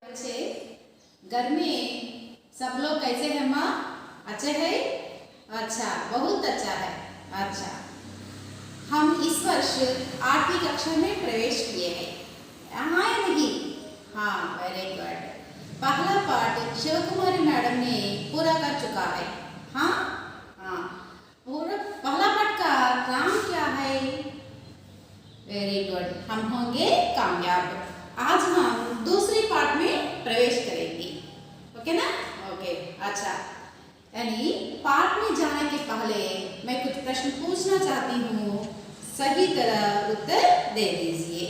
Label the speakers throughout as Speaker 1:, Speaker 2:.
Speaker 1: बच्चे घर में सब लोग कैसे हैं माँ? अच्छे हैं? अच्छा, बहुत अच्छा है। अच्छा, हम इस वर्ष 8वीं कक्षा में प्रवेश किए हैं। हाँ या नहीं? हाँ, वेरी गुड। पहला पाठ शिवकुमारी मैडम ने पूरा कर चुका है। हाँ हाँ, पूरा पहला पाठ का नाम क्या है? वेरी गुड, हम होंगे कामयाब। आज हम दूसरे पाठ में प्रवेश करेंगे। ओके ना? ओके, अच्छा। यानी पाठ में जाने के पहले मैं कुछ प्रश्न पूछना चाहती हूँ, सही तरह उत्तर दे दीजिए।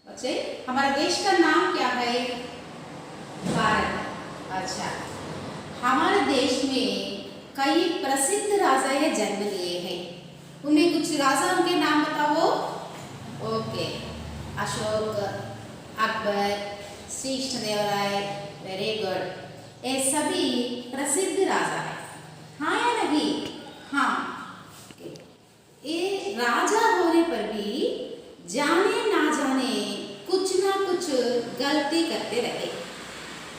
Speaker 1: बच्चे, हमारे देश का नाम क्या है? भारत। अच्छा, हमारे देश में कई प्रसिद्ध राजा ने जन्म लिए हैं। उनमें कुछ राजाओं के नाम बताओ। Okay, Ashok, Akbar, Shri Krishnadevaraya, very good. ये सभी प्रसिद्ध राजा हैं। हाँ या नहीं? हाँ। ये राजा होने पर भी जाने ना जाने कुछ ना कुछ गलती करते रहे।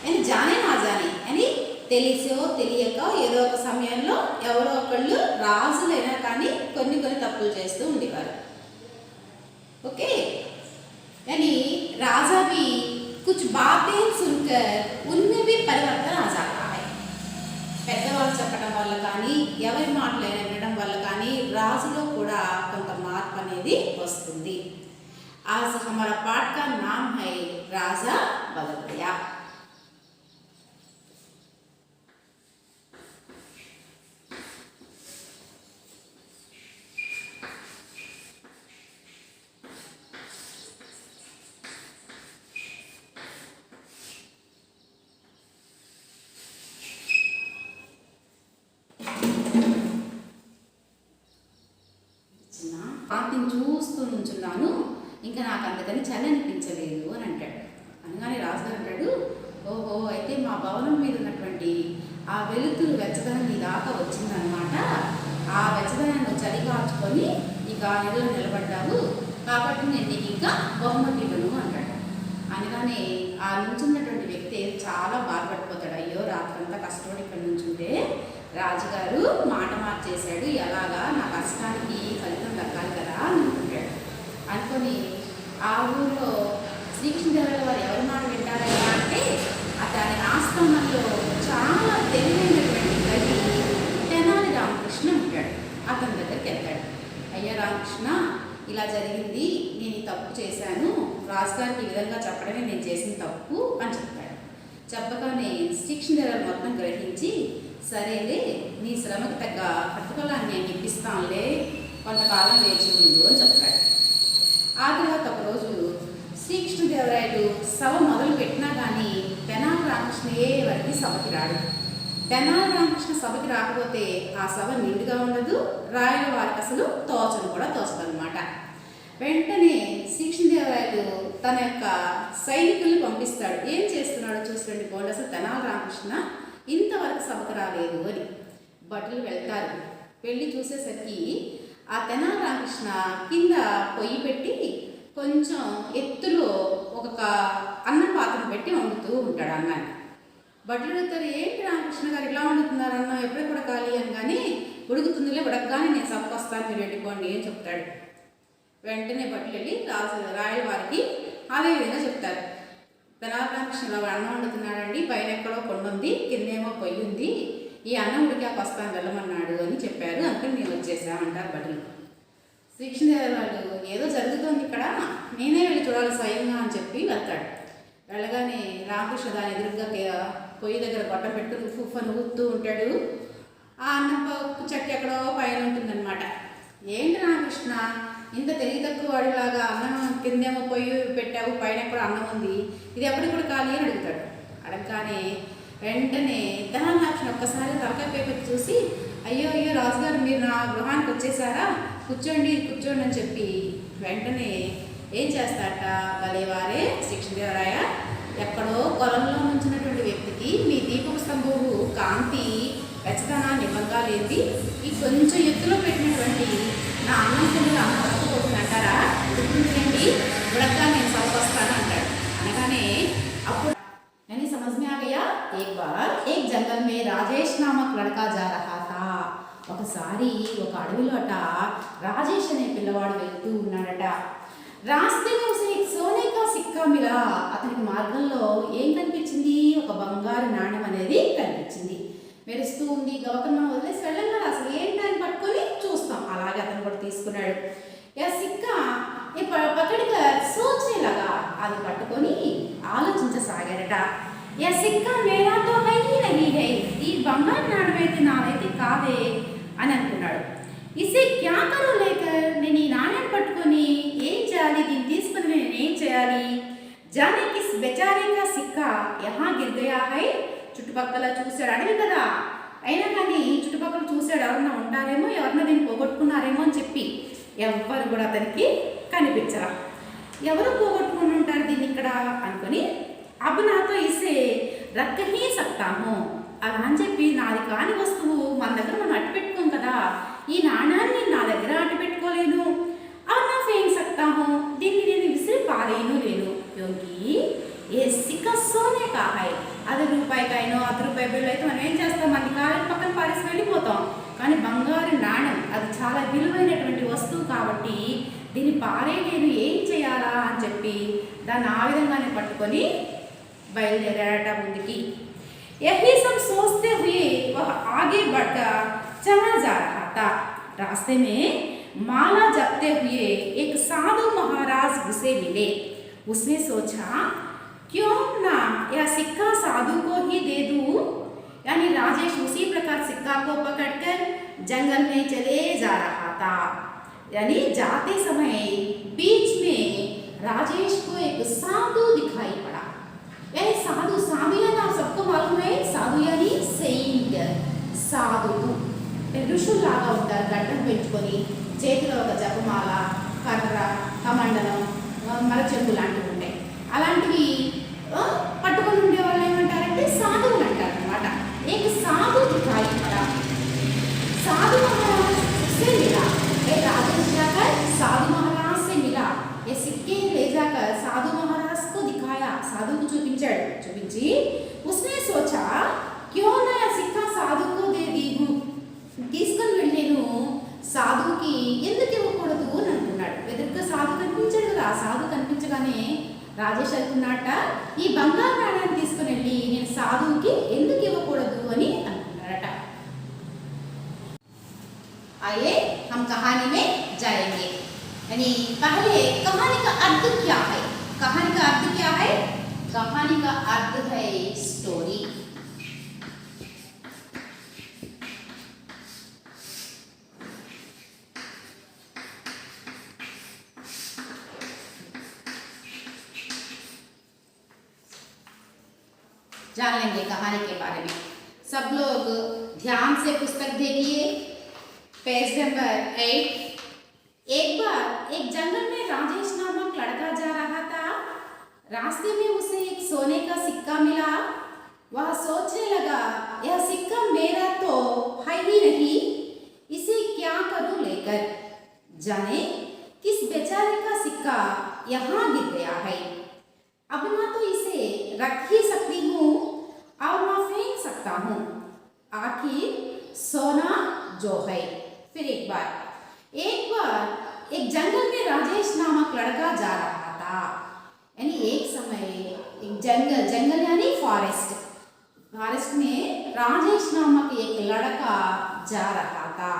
Speaker 1: यानी जाने ना जाने यानी తెలిసో తెలియక ఏదో ఒక సమయంలో ఎవరో ఒకళ్ళు రాజులైనా కానీ కొన్ని తప్పులు చేస్తూ ఉండేవారు। ओके, यानी राजा भी कुछ बातें सुनकर उनमें भी परिवर्तन आ जाता है। పెద్దవాళ్ళు చెప్పడం వల్ల కానీ ఎవరి మాటలైనా వినడం వల్ల కానీ రాజులో కూడా కొంత మార్పు అనేది వస్తుంది। आज हमारा पाठ का नाम है राजा बदल गया। పాటను చూస్తూ నుంచున్నాను, ఇంకా నాకు అందుకని చలి అనిపించలేదు అని అంటాడు। అనగానే రాజుగారు అంటాడు, ఓహో, అయితే మా భవనం మీద ఉన్నటువంటి ఆ వెలుతురు వెచ్చదనం నీ దాకా వచ్చిందనమాట। ఆ వెచ్చదనాన్ని చలి కాచుకొని ఇక నీళ్ళు నిలబడ్డావు కాబట్టి నేను నీకు ఇంకా బహుమతి ఇవ్వను అంటాడు। అనగానే ఆ నుంచున్నటువంటి వ్యక్తి చాలా బాధపడిపోతాడు। అయ్యో, రాత్రంతా కష్టపడి ఇక్కడ నుంచుంటే రాజుగారు మాట మార్చేశాడు, ఎలాగా నా కష్టానికి ఫలితం దక్కాలి కదా అని అనుకుంటాడు। అనుకొని ఆ ఊళ్ళో శ్రీకృష్ణదేవరాయల వారు ఎవరి మాట వింటారయ్యా అంటే అతని ఆస్థానంలో చాలా తెలివైనటువంటి కవి తెనాలి రామకృష్ణ ఉంటాడు। అతని దగ్గరికి వెళ్తాడు। అయ్యా రామకృష్ణ, ఇలా జరిగింది, నేను ఈ తప్పు చేశాను, రాజుగారికి ఈ విధంగా చెప్పడమే నేను చేసిన తప్పు అని చెప్తాడు। చెప్పగానే శ్రీకృష్ణదేవరాయలు మొత్తం గ్రహించి, సరేలే, నీ శ్రమకు తగ్గ ప్రతిఫలాన్ని నేను ఇప్పిస్తానులే, కొంతకాలం వేచి ఉండు అని చెప్తాడు। ఆ తర్వాత ఒకరోజు శ్రీకృష్ణదేవరాయలు సభ మొదలు పెట్టినా కానీ తెనాలి రామకృష్ణ ఏ వరకు సభకి రాడు। తెనాలి రామకృష్ణ సభకి రాకపోతే ఆ సభ నిండుగా ఉండదు, రాయల వారికి అసలు తోచను కూడా తోచదనమాట। వెంటనే శ్రీకృష్ణదేవరాయలు తన యొక్క సైనికుల్ని పంపిస్తాడు। ఏం చేస్తున్నాడో చూసిరండి బోర్డు, అసలు తెనాలి రామకృష్ణ ఇంతవరకు సభకు రాలేదు అని। భటులు వెళ్తారు, వెళ్ళి చూసేసరికి ఆ తెనాలి రామకృష్ణ కింద పొయ్యి పెట్టి కొంచెం ఎత్తులో ఒక అన్నం పాత్ర పెట్టి వండుతూ ఉంటాడు అన్నాన్ని। భటులు అడుగుతారు, ఏంటి రామకృష్ణ గారు ఇలా వండుతున్నారు అన్నం, ఎప్పుడు ఉడకాలి అనగానే ఉడుకుతుందిలే, ఉడకగానే నేను సభకు వస్తాను, మీరు వెళ్ళిపోండి అని చెప్తాడు। వెంటనే భటులు వెళ్ళి రాయల వారికి అదే విధంగా చెప్తారు, తెనాలి రామకృష్ణ ఇలా అన్నం వండుతున్నాడండి, పైన ఎక్కడో కొండ ఉంది, కిందేమో పొయ్యి ఉంది, ఈ అన్నం ఉడికాక వస్తాను వెళ్ళమన్నాడు అని చెప్పారు, అందుకని మేము వచ్చేసామంటారు భటులు। శ్రీకృష్ణదేవరాయలు ఏదో జరుగుతుంది ఇక్కడ, నేనే వెళ్ళి చూడాలి స్వయంగా అని చెప్పి వెళ్తాడు। వెళ్ళగానే రామకృష్ణ దాని ఎదురుగా పొయ్యి దగ్గర గొట్ట పెట్టి ఉఫ్ఫను ఊపుతూ ఉంటాడు। ఆ అన్నం చెట్టు ఎక్కడో పైన ఉంటుందన్నమాట। ఏంటి రామకృష్ణ, ఇంత తెలివి తక్కువ వాడిలాగా అన్నం కిందేమో పొయ్యి పెట్టావు, పైన ఎక్కడో అన్నం ఉంది, ఇది ఎప్పటికి ఖాళీ అని అడుగుతాడు। అడగగానే వెంటనే తెనాలి రామకృష్ణ ఒక్కసారి తలకాయ పేపర్ చూసి, అయ్యో అయ్యో రాజుగారు, మీరు నా గృహానికి వచ్చేసారా, కూర్చోండి కూర్చోండి అని చెప్పి వెంటనే ఏం చేస్తాడట, భలేవారే శ్రీకృష్ణదేవరాయ, ఎక్కడో కొలంలో నుంచినటువంటి వ్యక్తికి మీ దీపపు స్తంభము కాంతి వెచ్చదనాన్ని ఇవ్వగాలేంది, ఈ కొంచెం ఎత్తులో పెట్టినటువంటి నా అన్నం కింద అమ్మ ఉడకపోతుంది అంటారా, ఉడుకుంటుందండి, ఉడక నేను సౌకొస్తాను అంటాడు। एक बार एक जंगल में రాజేష్ నామక్ లడకా जा रहा था. ఒకసారి ఒక అడవిలో అట రాజేష్ అనే పిల్లవాడు వెళ్తూ ఉన్నాడట. రాస్తే में उसे एक सोने का सिक्का मिला. అతనికి మార్గంలో ఏం కనిపించింది? ఒక బంగారు నాణెం అనేది కనిపించింది. మెరుస్తూ ఉంది. గవకం మనం వదిలేసి వెళ్ళం కదా, అసలు ఏంటని పట్టుకొని చూస్తాం. అలాగే అతను కూడా తీసుకున్నాడు. యా సిక్కా పకడిగా సోచనే లగా, అది పట్టుకొని ఆలోచించసాగాడట. యా సిక్కా మేరా తో హై నహీ హై, ఈ బంగారు నాణెం అయితే నాదైతే కాదే అని అనుకున్నాడు. ఇసే క్యా కరో లేకర్, నేను ఈ నాణ్యం పట్టుకొని ఏం చేయాలి, దీన్ని తీసుకుని నేను ఏం చేయాలి? జానే కిస్ బెచారే కా సిక్కా యహా గిర్ గయా హై. చుట్టుపక్కల చూశాడు, అడవి కదా అయినా కానీ చుట్టుపక్కల చూశాడు, ఎవరన్నా ఉంటారేమో, ఎవరన్నా దీన్ని పోగొట్టుకున్నారేమో అని చెప్పి. ఎవ్వరు కూడా అతనికి కనిపించరా. ఎవరు పోగొట్టుకుని ఉంటారు దీన్ని ఇక్కడ అనుకొని, అబ్బు నాతో ఇసే రక్కహీ సత్తాము, అలా అని చెప్పి నాది కాని వస్తువు మన దగ్గర మనం అట్టు పెట్టుకోం కదా, ఈ నాణాన్ని నా దగ్గర అట్టు పెట్టుకోలేను. అవునా ఫేంగ్ సత్తాము, దీన్ని నేను విసిరి పారేయను లేను. యోగి ఏ సిక్కా సోనే కా హై, అది రూపాయికైనో 10 రూపాయి బిల్లు అయితే మనం ఏం చేస్తాం, మన కాలేజ్ పక్కన పారేసి వెళ్ళిపోతాం. కానీ బంగారు నాణెం అది చాలా విలువైనటువంటి వస్తువు కాబట్టి దీన్ని పారేయలేను, ఏం చేయాలా అని చెప్పి దాన్ని ఆ విధంగానే పట్టుకొని బయలుదేరాడట ముందుకి. यही सब सोचते हुए वह आगे बढ़कर चला जा रहा था. रास्ते में माला जपते हुए एक साधु महाराज उसे मिले. उसने सोचा क्यों ना यह सिक्का साधु को ही दे दूं. यानी राजेश उसी प्रकार सिक्का को पकड़कर जंगल में चले जा रहा था. यानी जाते समय बीच में राजेश को एक साधु दिखाई पड़ा. यानी साधु, साधु यानी आप सबको मालूम है, साधु यानी सेंट, సాధు ఋషుల్లాగా ఉంటారు. గడ్డం పెంచుకొని చేతిలో ఒక జపమాల, కర్ర, కమండలం, మరచెంపు లాంటివి ఉంటాయి. అలాంటివి పట్టుకొని ఉండే వాళ్ళు ఏమంటారంటే సాధువులు అంటారు అనమాట. एक साधु दिखाई पड़ा. साधु महाराज से मिला. राजेश जाकर साधु महाराज से मिला. ये सिक्के ले जाकर साधु महाराज को दिखाया. साधु को చూపించాడు. చూపించి उसने सोचा क्यों ना सिक्का साधु को दे दी हूँ, తీసుకొని వెళ్ళి నేను సాధువుకి ఎందుకు ఇవ్వకూడదు అని అనుకున్నాడు. ఎదురుగా సాధు కనిపించాడు కదా, ఆ సాధు కనిపించగానే రాజేష్ అనుకున్నట్ట ఈ బంగారు నాణ్యాన్ని తీసుకుని వెళ్ళి నేను సాధువుకి ఎందుకు ఇవ్వకూడదు అని అనుకున్నాడట. आइए हम कहानी में जाएंगे. यानी पहले कहानी का अर्थ क्या है? कहानी का अर्थ क्या है? कहानी का अर्थ है स्टोरी. जान लेंगे कहानी के बारे में. सब लोग ध्यान से पुस्तक देखिए. Page number 8. एक बार एक जंगल में राजेश नामक लड़का जा रहा था. रास्ते में उसे एक सोने का सिक्का मिला. वह सोचने लगा यह सिक्का मेरा तो है ही नहीं, इसे क्या करूं लेकर. जाने किस बेचारे का सिक्का यहाँ गिर गया है. अब ना तो इसे रख ही सकती हूँ और ना फेंक सकता हूँ. आखिर सोना जो है. फिर एक बार एक जंगल में राजेश नामक लड़का जा रहा था. यानी एक समय एक जंगल यानी फॉरेस्ट में राजेश नामक एक लड़का जा रहा था.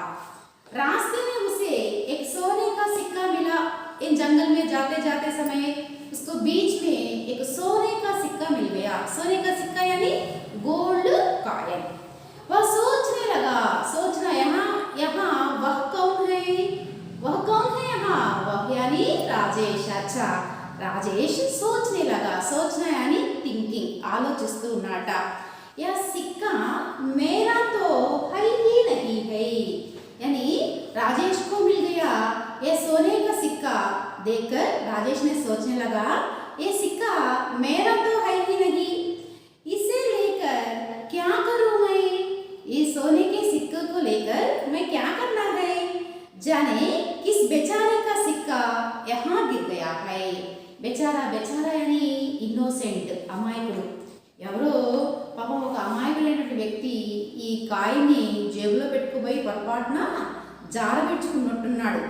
Speaker 1: रास्ते में उसे एक सोने का सिक्का मिला. इन जंगल में जाते जाते समय उसको बीच में एक सोने का सिक्का मिल गया. सोने का सिक्का यानी गोल्ड कॉइन. वह सोचने लगा, सोचना यहाँ वह कौन है यहाँ? वह यानी राजेश. अच्छा, राजेश सोचने लगा. सोचना यानी థింకింగ్, ఆలోచిస్తూ ఉన్నాట. यह सिक्का मेरा तो है ही नहीं है. यानी राजेश को मिल गया ये सोने का सिक्का. देखकर राजेश ने सोचने लगा ये सिक्का मेरा तो है ही नहीं, इसे लेकर क्या करूं मैं? ये सोने के सिक्के को लेकर मैं क्या करना है? जाने किस बेचारे का सिक्का यहाँ गिर गया है. बेचारा, बेचारा यानी इनोसेंट, అమాయకుడు. ఎవరో పాపం ఒక వ్యక్తి ఈ కాయని జేబులో పెట్టుకుపోయి పొరపాటున జారబెట్టుకున్నట్టున్నాడు.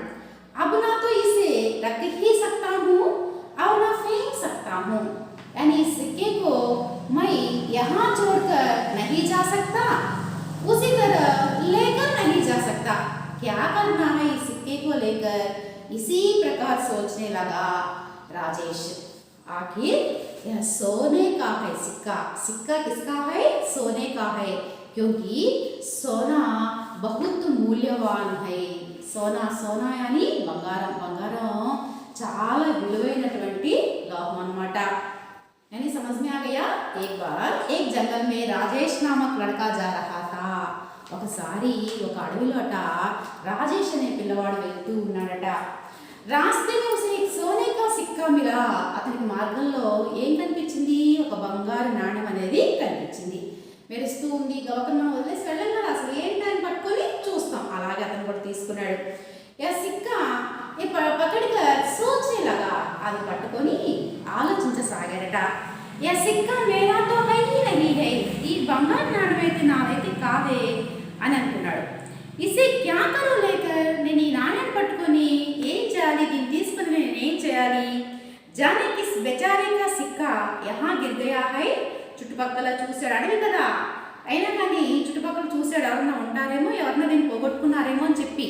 Speaker 1: अब ना तो इसे रख ही सकता हूँ और ना फेंक सकता हूँ, यानी इस सिक्के को मैं यहाँ छोड़कर नहीं जा सकता, उसी तरह लेकर नहीं जा सकता। क्या करना है इस सिक्के को लेकर, इसी प्रकार सोचने लगा राजेश। आखिर यह सोने का है सिक्का। सिक्का किसका है? सोने का है, क्योंकि सोना बहुत मूल्यवान है। सोना सोना यानी బంగారం. బంగారం చాలా విలువైనటువంటి లోహం అన్నమాట. यानी समझ में आ गया। एक बार एक जंगल में राजेश नामक लड़का जा रहा था। ఒకసారి ఒక అడవిలోట రాజేష్ అనే పిల్లవాడు వెళ్తూ ఉన్నాడట. రాస్తే में उसे एक सोने का सिक्का मिला। అతనికి మార్గంలో ఏం కనిపించింది? ఒక బంగారు నాణెం అనేది కనిపించింది. మెరుస్తూ ఉంది. గవకం మనం వదిలేసి వెళ్ళాం కదా, అసలు ఏంటని పట్టుకొని చూస్తాం. అలాగే అతను కూడా తీసుకున్నాడు. యా సిక్కా పకడిగా సోచనే లాగా, అది పట్టుకొని ఆలోచించసాగాడట. యా సిక్కా మేరా తో హై నహీ హై, ఈ బంగారు నాణెం అయితే నాదైతే కాదే అని అనుకున్నాడు. ఇసే క్యా కరో లేకర్, నేను ఈ నాణ్యాన్ని పట్టుకొని ఏం చేయాలి, దీన్ని తీసుకుని నేను ఏం చేయాలి? జానే కిస్ బెచారే కా సిక్కా యహా గిర్ గయా హై. చుట్టుపక్కల చూశాడు, అడవి కదా అయినా కానీ చుట్టుపక్కల చూశాడు, ఎవరన్నా ఉంటారేమో, ఎవరన్నా దీన్ని పోగొట్టుకున్నారేమో అని చెప్పి.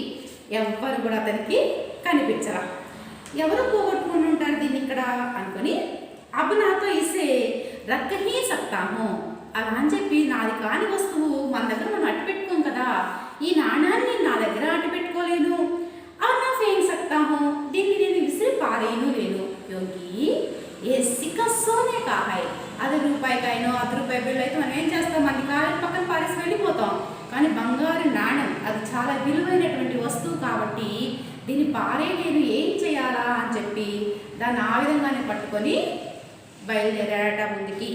Speaker 1: ఎవ్వరు కూడా అతనికి కనిపించరా. ఎవరు పోగొట్టుకుని ఉంటారు దీన్ని ఇక్కడ అనుకుని, అబ్బు నాతో ఇసే రక్కహీ సక్తాము అలా అని చెప్పి, నాది కాని వస్తువు మన దగ్గర మనం అట్టు పెట్టుకోం కదా, ఈ నాణ్యాన్ని నా దగ్గర అట్టు పెట్టుకోలేను. అవునా ఫేంక్ సక్తాము, దీన్ని నేను విసిరి పారేయను లేను. క్యోంకి ఏ సిక్కా సోనే కా హై. అది రూపాయికైనో 10 రూపాయ బిల్లు అయితే మనం ఏం చేస్తాం, మన కాలేజ్ పక్కన పారేసి వెళ్ళిపోతాం. కానీ బంగారు నాణ్యం అది చాలా విలువైనటువంటి వస్తువు కాబట్టి దీన్ని పారేయలేను, ఏం చేయాలా అని చెప్పి దాన్ని ఆ విధంగానే పట్టుకొని బయలుదేరాడట ముందుకి.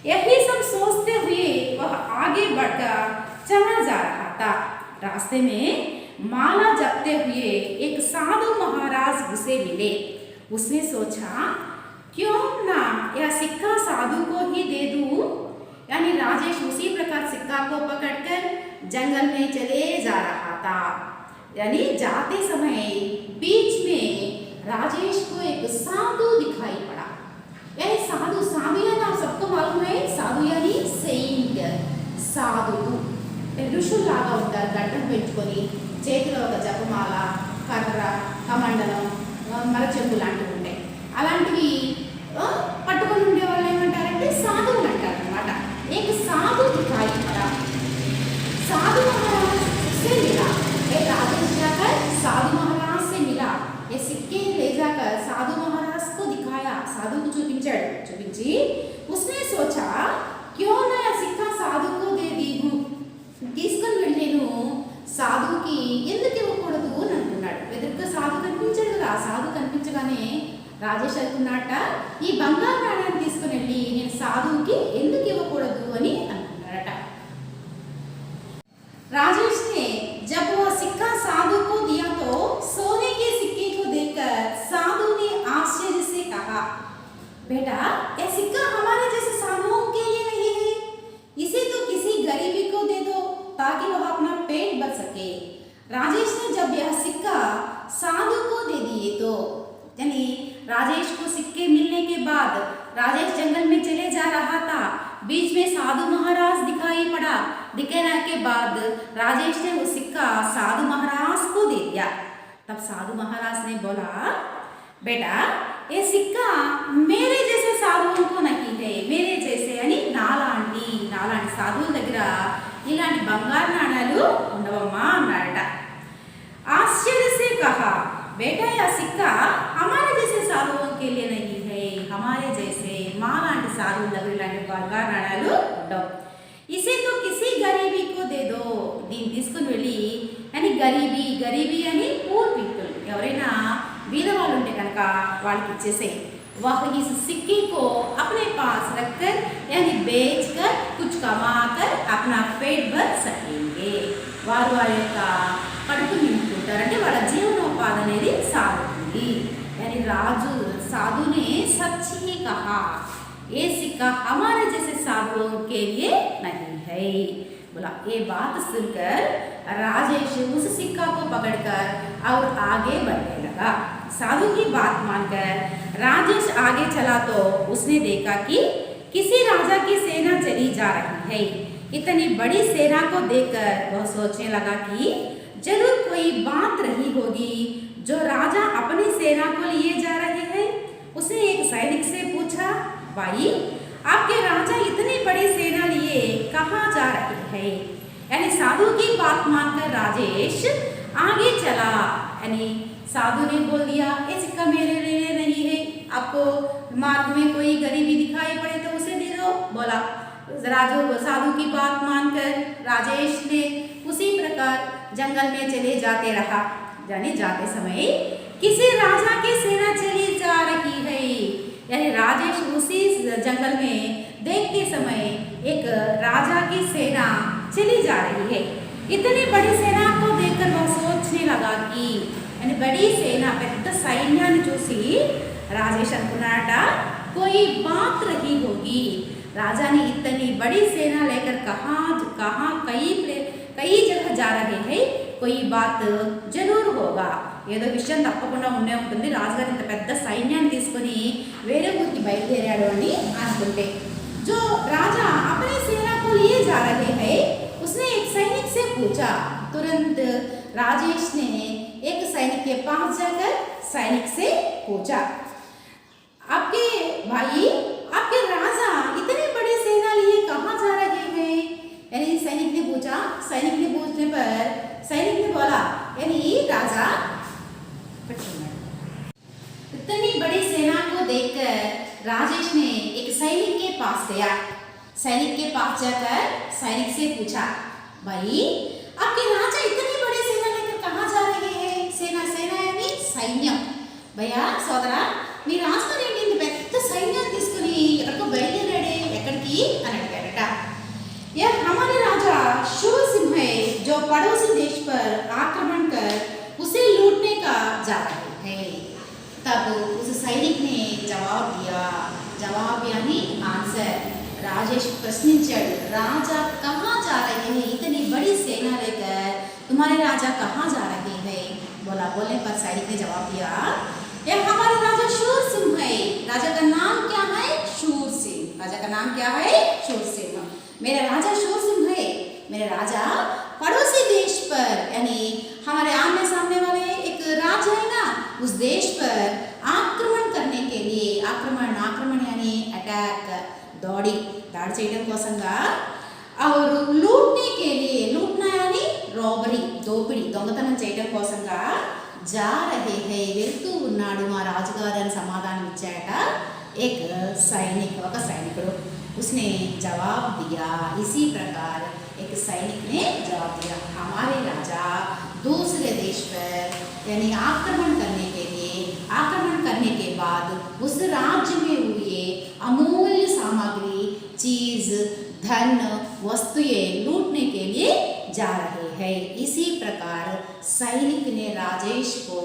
Speaker 1: यही सब सोचते हुए वह आगे बढ़कर चला जा रहा था। रास्ते में माला जपते हुए एक साधु महाराज उसे मिले। उसने सोचा क्यों ना यह सिक्का साधु को ही दे दूं। यानी राजेश उसी प्रकार सिक्का को पकड़कर जंगल में चले जा रहा था। यानी जाते समय बीच में राजेश को एक साधु दिखाई पड़ा। यानी साधु, साधु या नाम सबको मालूम है, साधु यानी सेंट, సాధు ఋషుల్లాగా ఉంటారు. గడ్డం పెంచుకొని చేతిలో ఒక జపమాల, కర్ర, కమండలం, మరచెంపు లాంటివి ఉంటాయి. అలాంటివి పట్టుకొని ఉండే వాళ్ళు ఏమంటారంటే సాధువులు అంటారు అనమాట. एक साधु दिखाई पड़ा। साधु महाराज से मिला। राजेश जाकर साधु महाराज से मिला। ये सिक्के ले जाकर साधु महाराज को दिखाया। साधु को చూపించాడు. చూపించి उसने सोचा क्यों ना सिक्का साधु को दे दी हूँ, తీసుకొని వెళ్ళి నేను సాధువుకి ఎందుకు ఇవ్వకూడదు అని అనుకున్నాడు. ఎదురుగా సాధు కనిపించాడు కదా, ఆ సాధు కనిపించగానే రాజేష్ అనుకున్నట్ట ఈ బంగారు నాణ్యాన్ని తీసుకుని వెళ్ళి నేను సాధువుకి ఎందుకు ఇవ్వకూడదు అని అనుకున్నాడట. राजेश ने जब वह सिक्का साधु को दिया तो सोने के सिक्के को देखकर साधु ने आश्चर्य से कहा, बेटा यह सिक्का हमारे जैसे साधुओं के लिए नहीं है, इसे तो किसी गरीबी को दे दो ताकि वह अपना पेट भर सके। राजेश ने जब यह सिक्का साधु को दे दिए तो, यानी राजेश को सिक्के मिलने के बाद राजेश जंगल में चले जा रहा था। बीच में साधु महाराज दिखाई पड़ा। दिखने के बाद राजेश ने वो सिक्का साधु महाराज को दे दिया। तब साधु महाराज ने बोला, बेटा ये सिक्का मेरे जैसे साधुओं को नहीं है, मेरे जैसे यानी నాలాంటి సాధువుల దగ్గర ఇలాంటి బంగారు నాణాలు ఉండవమ్మా అన్నాడట. आश्चर्य से कहा, बेटा यह सिक्का हमारे जैसे साधुओं के लिए नहीं है, हमारे जैसे మాలాంటి సాధువుల దగ్గర ఇలాంటి బంగారు నాణాలు ఉండవు. ఇసే తో కిసి గరీబీ కో దే దో, దీన్ని తీసుకుని వెళ్ళి, అని గరీబీ అని పూర్ పీపుల్, ఎవరైనా బీదవాళ్ళు ఉంటే కనుక వాళ్ళకి ఇచ్చేసే. वह इस सिक्के को अपने पास रखकर यानी बेचकर कुछ कमाकर अपना पेट भर सकेंगे. వారు వారి యొక్క కడుపు నింపుకుంటారు, అంటే వాళ్ళ జీవనోపాధి అనేది సాగుతుంది. यानी राजू साधु ने सच ही कहा, ये सिक्का हमारे जैसे साधुओं के लिए नहीं है। बोला। ये बात सुनकर राजेश उस सिक्का को पकड़कर और आगे बढ़ने लगा। साधु की बात मानकर राजेश आगे चला तो उसने देखा कि किसी राजा की सेना चली जा रही है। इतनी बड़ी सेना को देखकर वह सोचने लगा कि जरूर कोई बात रही होगी जो राजा अपनी सेना को लिए जा रहे हैं। उसने एक सैनिक से पूछा, भाई आपके राजा इतनी बड़ी सेना लिए कहाँ जा रहे हैं? यानी साधु की बात मानकर राजेश आगे चला। यानी साधु ने बोल दिया, ये सिक्का मेरे लिए नहीं है, आपको मार्ग में कोई गरीबी दिखाई पड़े तो उसे दे दो। बोला। साधु की बात मानकर राजेश ने उसी प्रकार जंगल में चले जाते रहा। यानी जाते समय किसी राजा की सेना चली जा रही है। यानी राजेश उसी जंगल में देखते समय एक राजा की सेना चली जा रही है। इतनी बड़ी सेना को देखकर वह सोचने लगा कि यानी बड़ी सेना పెద్ద సైన్యాన్ని చూసి राजेश అనుకున్నాట कोई बात रही होगी। राजा ने इतनी बड़ी सेना लेकर कहाँ कई जगह जा रहे हैं, कोई बात जरूर होगा, ఏదో విషయం తప్పకుండా ఉండే ఉంటుంది। రాజుగారు ఇంత పెద్ద సైన్యాన్ని తీసుకొని వేరే ఊరికి బయలుదేరాడు అని అనుకుంటే, जो राजा अपनी सेना को लिए जा रहे हैं उसने एक सैनिक से पूछा। तुरंत राजेश ने एक सैनिक के पास जाकर सैनिक से पूछा, आपके भाई आपके राजा इतनी बड़ी सेना लिए कहाँ जा रहे हैं? यानी सैनिक ने पूछा। सैनिक ने पूछने पर सैनिक ने बोला, यानी राजा इतनी बड़ी सेना को देखकर राजेश ने एक सैनिक के पास गया। सैनिक के पास जाकर सैनिक से पूछा, भाई आपके राजा इतनी बड़ी सेना लेकर कहाँ जा रहे हैं? सेना यानी सैन्यम। भैया సోదరా మీ రాజుగారు ఏంటి ఇంత పెద్ద సైన్యాన్ని తీసుకుని ఎక్కడికో బయలుదేరాడే, ఎక్కడికి అని అడిగాడట। यह हमारे राजा शूर सिंह है जो पड़ोसी देश पर आक्रमण कर उसे लूटने का जा रहे हैं। तब उस सैनिक ने जवाब दिया। जवाब यानी आंसर। राजेश प्रश्निंचाడు, राजा कहाँ जा रहे हैं? इतनी बड़ी सेना लेकर तुम्हारे राजा कहाँ जा रहे हैं? बोलने पर सैनिक ने जवाब दिया, यह हमारे राजा शूर सिंह है। राजा का नाम क्या है? शूर सिंह। राजा का नाम क्या है? शूर सिंह। मेरा राजा शूर सिंह है। मेरे राजा पड़ोसी देश पर यानी हमारे आमने सामने वाले एक राज्य है ना, उस देश पर आक्रमण करने के लिए, आक्रमण यानी अटैक, दाड़ी చేయడం కోసంగా और लूटने के लिए, लूटना यानी रॉबरी, దోపిడీ, దొంగతనం చేయడం కోసంగా जा रहे हैं, వెళ్తూ ఉన్నాడు మా రాజుగారు అని సమాధానం ఇచ్చాట एक सैनिक, ఒక సైనికుడు। उसने जवाब दिया। इसी प्रकार एक सैनिक ने जवाब दिया, हमारे राजा दूसरे देश पर यानी आक्रमण करने के लिए, आक्रमण करने के बाद उस राज्य में हुए अमूल्य सामग्री, चीज, धन, वस्तुएं लूटने के लिए जा रहे हैं। इसी प्रकार सैनिक ने राजेश को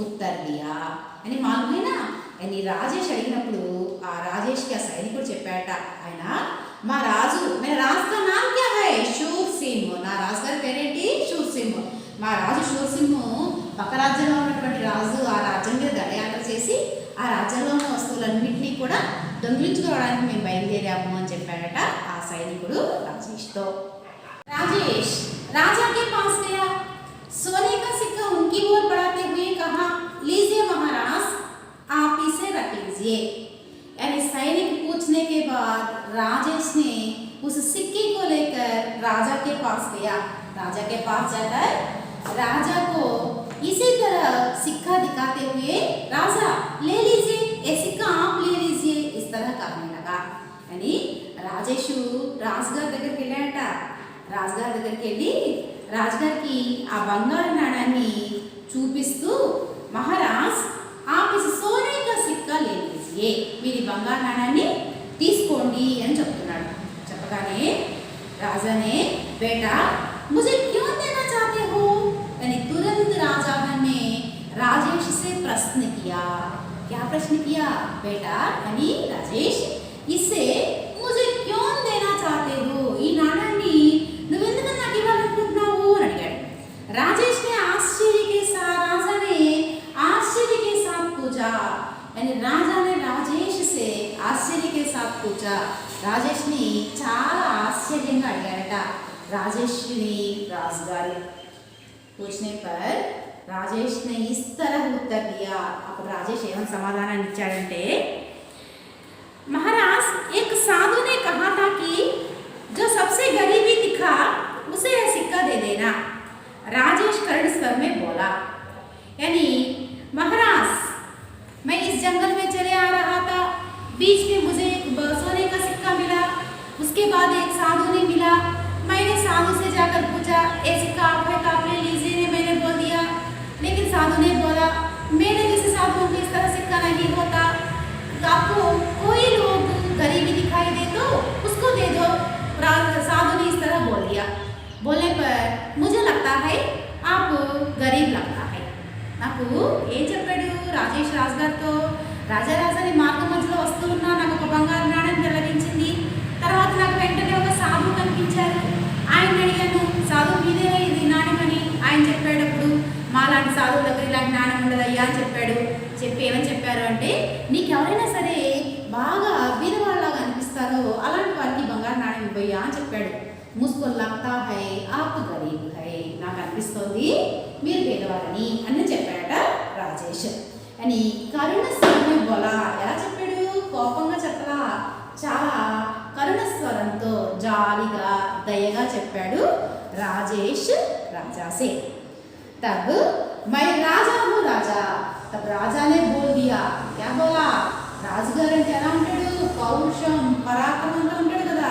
Speaker 1: उत्तर दिया। यानी मालूम है ना, यानी राजेश అడిగినప్పుడు ఆ రాజేష్కి ఆ సైనికుడు చెప్పాట, ఆయన మా రాజు, मेरा राज का नाम क्या है? शूर सिंह। నా రాజు గారి పేరేంటి? शूर सिंह। మా రాజు शूर सिंह పక్క రాజ్యంలో ఉన్నటువంటి రాజు ఆ రాజ్యం మీద దండయాత్ర చేసి ఆ రాజ్యంలో ఉన్న వస్తువులన్నింటినీ కూడా దొంగిలించుకోవడానికి మేము బయలుదేరాము అని చెప్పాడట ఆ సైనికుడు రాజేష్తో। राजेश राजा के पास गया, सोने का सिक्का उनकी ओर बढ़ाते हुए कहा, लीजिए महाराज, आप इसे रख लीजिए। यानी सैनिक पूछने के बाद राजेश ने उस सिक्के को लेकर राजा के पास गया। राजा के पास जाकर राजा को इसी तरह सिक्का दिखाते हुए, राजा ले लीजिए, ये सिक्का आप ले लीजिए, इस तरह कहने लगा। यानी రాజేషు రాజుగారి దగ్గరికి వెళ్ళాట। రాజుగారి దగ్గరికి వెళ్ళి రాజుగారికి ఆ బంగారు నాణాన్ని చూపిస్తూ, మహారాజ్ आप इस सोने का सिक्का ले लीजिए, మీరు బంగారు నాణాన్ని తీసుకోండి అని చెప్తున్నాడు। చెప్పగానే రాజానే, बेटा मुझे क्यों देना चाहते हो? यानी तुरंत राजा ने राजेश से प्रश्न किया। क्या प्रश्न किया? बेटा यानी राजेश, इस पूछा राजेश ने చాలా ఆశ్చర్యంగా అడిగారట राजेश ने राजगार पूछने पर राजेश ने इस तरह उत्तर दिया అప్పుడు రాజేష్ ఏమని సమాధానాన్ని ఇచ్చాడంటే महाराज एक साधु ने कहा था कि जो सबसे गरीबी दिखा उसे यह सिक्का दे देना राजेश कर्ण स्वर में बोला यानी महाराज मैं इस जंगल में चले आ रहा था बीच में मुझे एक सोने का सिक्का मिला उसके बाद एक साधु ने मिला मैंने साधु से जाकर पूछा ये सिक्का आप है आप ले लीजिए ने मैंने बोल दिया लेकिन साधु ने बोला मेरे जैसे साधुओं को इस तरह सिक्का नहीं होता आपको कोई लोग गरीबी दिखाई दे तो उसको दे दो साधु ने इस तरह बोल दिया बोलने पर मुझे लगता है आप गरीब लगता है నాకు ఏం చెప్పాడు రాజేష్ రాజు గారితో రాజారాజాని మార్గం మధ్యలో వస్తూ ఉన్నా నాకు ఒక బంగారు నాణ్యం వెల్లడించింది తర్వాత నాకు వెంటనే ఒక సాధువు కనిపించారు ఆయన అడిగాను సాధువు మీదేనా ఇది నాణ్యం అని ఆయన చెప్పేటప్పుడు మాలాంటి సాధువుల దగ్గర ఇలాంటి నాణ్యం ఉండదయ్యా అని చెప్పాడు చెప్పి ఏమని చెప్పారు అంటే నీకు ఎవరైనా సరే బాగా బీదవాళ్ళలాగా అనిపిస్తారో అలాంటి వారికి బంగారు నాణ్యం ఇవ్వయ్యా అని చెప్పాడు ముస్కు లగ్తా హై ఆప్ గరీబ్ హై నాకు అనిపిస్తోంది మీరు పేదవారని అని చెప్పాడట రాజేష్ అని కరుణ స్వరం బోలా ఎలా చెప్పాడు కోపంగా చెప్పలా చాలా కరుణ స్వరంతో జాలిగా దయగా చెప్పాడు రాజేష్ राजा से तब मैं राजा हूँ राजा तब राजा ने बोल दिया क्या बोला రాజుగారు అంటే ఎలా ఉంటాడు పౌరుషం పరాక్రమంగా ఉంటాడు కదా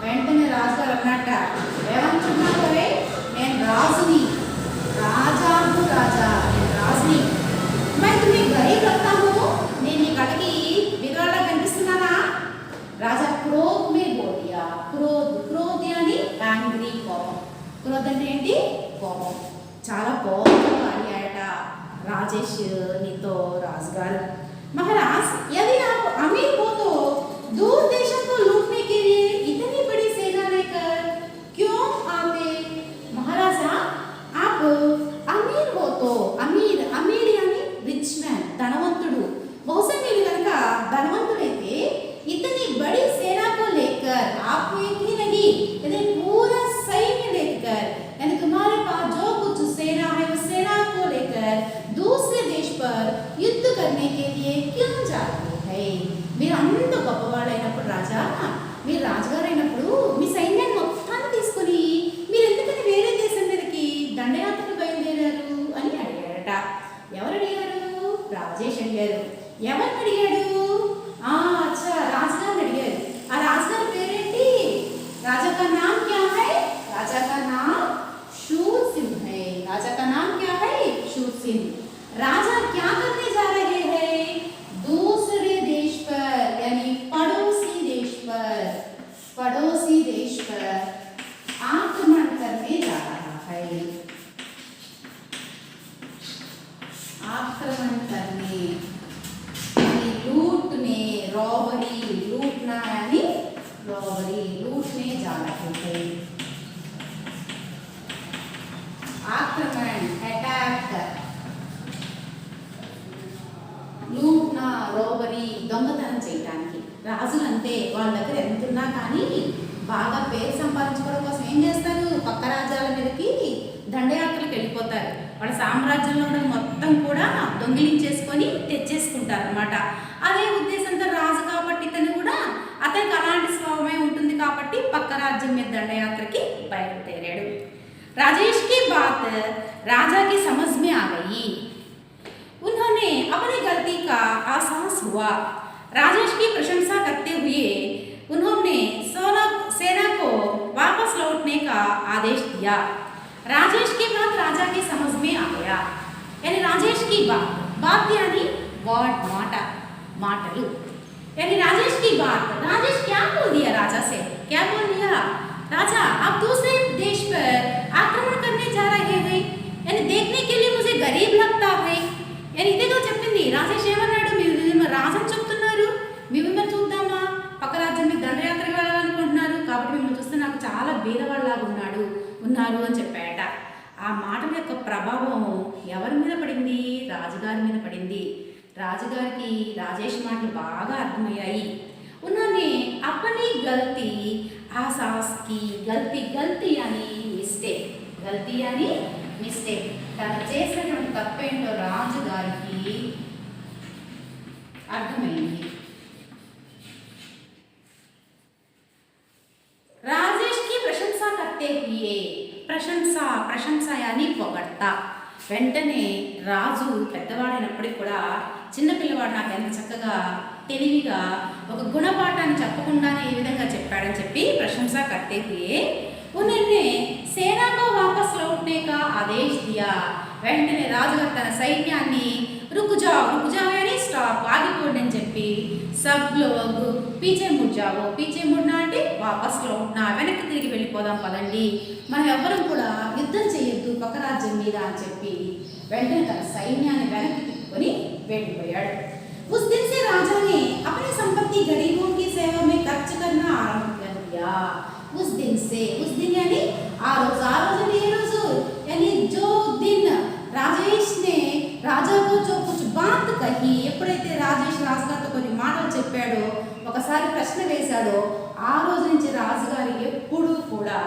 Speaker 1: వెంటనే రాజుగారు అన్నట్ట ఏమనుకున్నావు నేను రాజుని రాజా హూ రాజా నేను రాజుని मैं तुम्हें गरीब लगता हूँ నేను నీ కడకి బిగడలా కనిపిస్తున్నానా రాజా క్రోధ్ में बोल दिया క్రోధ్ यानी యాంగ్రీ కోపం క్రోధ్ అంటే ఏంటి కోపం చాలా కోపంగా అడిగాడట రాజేష్ నీతో రాజుగారు महाराज यदि आप अमीर हो तो दूर देशों को लूटने के लिए इतनी बड़ी सेना लेकर क्यों आते महाराजा आप अमीर हो तो अमीर यानी रिच मैन धनवंतुడు బహుశా మీరు కనుక ధనవంతుడైతే इतनी बड़ी सेना को लेकर आपको एक ही नहीं यदि पूरा सैन्य लेकर यानी तुम्हारे पास जो कुछ सेना है उस सेना को लेकर दूसरे देश पर युद्ध करने के लिए क्यों जाते हैं మీరు అంత గొప్పవాడైనప్పుడు రాజా మీరు రాజుగారు అయినప్పుడు మీ సైన్యాన్ని మొత్తాన్ని తీసుకుని మీరు ఎందుకని వేరే దేశం మీదకి దండయాత్రకు బయలుదేరారు అని అడిగారట ఎవరు అడిగారు రాజేష్ అడిగారు ఎవరిని అడిగాడు అచ్చా రాజుగారిని అడిగారు ఆ రాజుగారి పేరేంటి రాజా का नाम क्या है राजा का नाम शूर सिंह है राजा का नाम क्या है शूर सिंह राजा क्या करने जा रहे हैं दूसरे देश पर यानी पड़ोसी देश पर आक्रमण करने जा रहा है आक्रमण करने यानी लूटने रॉबरी लूटना यानी रॉबरी लूटने जा रहे हैं आक्रमण अटैक లూట్నా రోబరీ దొంగతనం చేయడానికి రాజులంటే వాళ్ళ దగ్గర ఎంత ఉన్నా కానీ బాగా పేరు సంపాదించుకోవడం కోసం ఏం చేస్తారు పక్క రాజ్యాల మీదకి దండయాత్రలకు వెళ్ళిపోతారు వాళ్ళ సామ్రాజ్యంలో ఉన్న మొత్తం కూడా దొంగిలించేసుకొని తెచ్చేసుకుంటారు అనమాట అదే ఉద్దేశంతో రాజు కాబట్టి ఇతను కూడా అతనికి అలాంటి స్వభావమే ఉంటుంది కాబట్టి పక్క రాజ్యం మీద దండయాత్రకి బయలుదేరాడు राजेश की बात राजा की समझ में आ गई उन्होंने अपनी गलती का एहसास हुआ राजेश की प्रशंसा करते हुए उन्होंने सेना को वापस लौटने का आदेश दिया राजेश की बात राजा की समझ में आ गया यानी राजेश की बात यानी वर्ड माटलू यानी राजेश की बात राजेश क्या बोल दिया राजा से क्या बोल दिया राजा आप दूसरे देश पर आक्रमण करने जा रहे हैं यानी देखने के लिए मुझे गरीब लगता है यानी ఇదేదో చెప్పింది రాజేష్ ఏమన్నాడు మీరు రాజని చెప్తున్నారు మిమ్మల్ని చూద్దామా పక్క రాజ్యం మీద దండయాత్రకు వెళ్ళాలనుకుంటున్నారు కాబట్టి మిమ్మల్ని చూస్తే నాకు చాలా బీదవాళ్ళలాగా ఉన్నారు అని చెప్పాడట ఆ మాటల యొక్క ప్రభావం ఎవరి మీద పడింది రాజుగారి మీద పడింది రాజుగారికి రాజేష్ మాటలు బాగా అర్థమయ్యాయి उन्होंने गलती एहसास की गलती गलती यानी मिस्टेक गलती यानी మిస్టేక్ తను చేసినటువంటి తప్పేంటో రాజు గారికి అర్థమైంది. राजेश की प्रशंसा करते हुए ప్రశంస యాని పొగడ్త. వెంటనే రాజు పెద్దవాడైనప్పటికీ కూడా చిన్నపిల్లవాడు నాకు ఎంత చక్కగా తెలివిగా ఒక గుణపాఠాన్ని చెప్పకుండానే ఈ విధంగా చెప్పాడని చెప్పి ప్రశంస करते हुए उन्होंने सेना को वापस लौटने का आदेश दिया. వెంటనే రాజుగారు తన సైన్యాన్ని రుక్ జాओ यानी స్టాప్ ఆగిపోండి అని చెప్పి సబ్ లోగ్ పీछे मुड़ जाओ పీछे मुड़ना అంటే వాపస్ లౌట్నా వెనక్కి తిరిగి వెళ్ళిపోదాం పదండి మనం ఎవ్వరం కూడా యుద్ధం చేయొద్దు పక్క రాజ్యం మీద అని చెప్పి వెంటనే తన సైన్యాన్ని వెనక్కి తిప్పుకొని వెళ్ళిపోయాడు. उस दिन से राजा ने अपनी संपत्ति गरीबों की सेवा में खर्च करना आरंभ कर दिया. उस दिन यानी आ रोज ये रोज यानी जो दिन राजेश ने राजा को जो कुछ बात कही ఎప్పుడైతే రాజేష్ రాజుగారితో కొన్ని మాటలు చెప్పాడో ఒకసారి ప్రశ్న వేశాడో ఆ రోజు నుంచి రాజుగారు ఎప్పుడు కూడా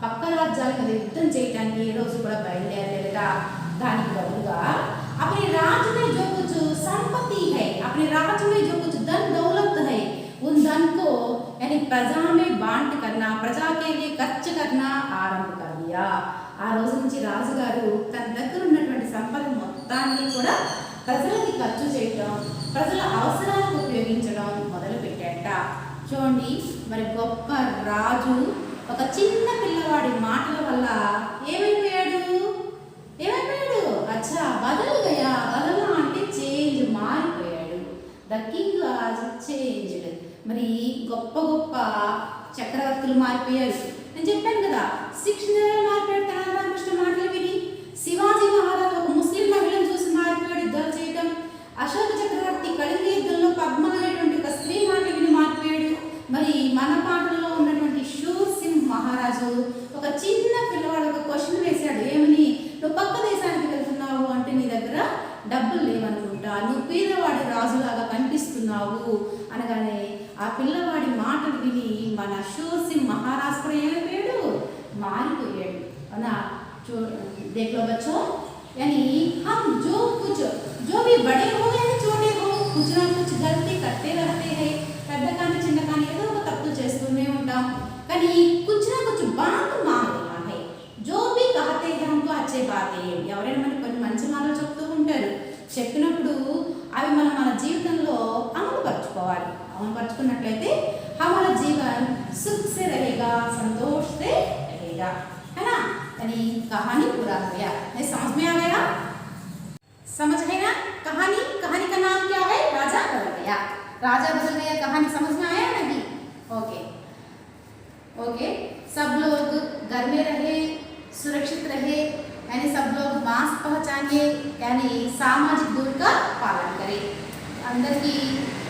Speaker 1: పక్క రాజ్యాల మీద యుద్ధం చేయడానికి ఏ రోజు కూడా బయలుదేరలేదా. దానికి బదులుగా अपने राज्य में जो कुछ संपत्ति है अपने राज्य में जो कुछ धन दौलत है उन धन को यानी प्रजा में बांट करना प्रजा के लिए खर्च करना आरंभ कर दिया. ఆ రోజు నుంచి రాజుగారు తన దగ్గర ఉన్నటువంటి సంపద మొత్తాన్ని కూడా ప్రజలకి ఖర్చు చేయటం ప్రజల అవసరాలకు ఉపయోగించడం మొదలు పెట్టాట. చూడండి మరి గొప్ప రాజు ఒక చిన్న పిల్లవాడి మాటల వల్ల ఏమైపోయాడు అచ్చా బదలుగా బదలా అంటే చేంజ్ మారిపోయాడు. The king was changed. మరి గొప్ప గొప్ప చక్రవర్తులు మారిపోయారు. నేను చెప్పాను కదా శిక్షణ మారిపోయాడు రామకృష్ణ మాటలు విని. శివాజీ మహారాజు ఒక ముస్లిం మహిళను చూసి మారిపోయాడు యుద్ధాలు చేయడం. అశోక చక్రవర్తి కళింగ యుద్ధంలో పద్మ అనేటువంటి ఒక స్త్రీ మాటలు విని మారిపోయాడు. మరి మన పాటల్లో ఉన్నటువంటి షూర్ సింగ్ మహారాజు ఒక చిన్న పిల్లవాడు ఒక క్వశ్చన్ వేశాడు. ఏమని, నువ్వు పక్క దేశానికి వెళ్తున్నావు అంటే నీ దగ్గర డబ్బులు లేవనుకుంటా, నువ్వు పేదవాడి రాజులాగా కనిపిస్తున్నావు అనగానే ఆ పిల్లవాడి మాటలు విని మన షూర్ సింగ్ మహారాజ్ కూడా ఏమైపోయాడు మారిపోయాడు. అవునా? देख लो बच्चों यानी हम जो भी बड़े हो या छोटे हो कुछ ना कुछ गलती करते रहते हैं. పెద్ద కానీ చిన్న కానీ ఏదో ఒక తప్పులు చేస్తూనే ఉంటాం. కానీ कुछ ना कुछ बात मान लेना है जो भी कहते हैं हमको अच्छे बातें. ఎవరైనా మనకు కొన్ని మంచి మాటలు చెప్తూ ఉంటారు. చెప్పినప్పుడు అవి మనం మన జీవితంలో అమలుపరుచుకోవాలి. అమలుపరుచుకున్నట్లయితే हमारा जीवन सुख से रहेगा संतोष से रहेगा. है ना? यानी कहानी पूरा हो गया. नहीं समझ में आ गया? समझ गए ना? कहानी का नाम क्या है? राजा बदल गया. राजा बदल गया कहानी समझ में आया नहीं? ओके सब लोग घर में रहे सुरक्षित रहे यानी सब लोग मास्क पहचाने यानी सामाजिक दूरी का पालन करें. అందరికీ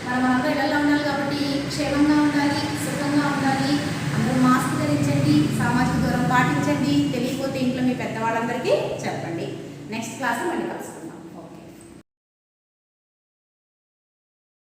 Speaker 1: మనమంతా ఇళ్ళల్లో ఉండాలి కాబట్టి క్షేమంగా ఉండాలి సుఖంగా ఉండాలి. అందరూ మాస్క్ ధరించండి సామాజిక దూరం పాటించండి. తెలియకపోతే ఇంట్లో మీ పెద్దవాళ్ళందరికీ చెప్పండి. నెక్స్ట్ క్లాస్ మళ్ళీ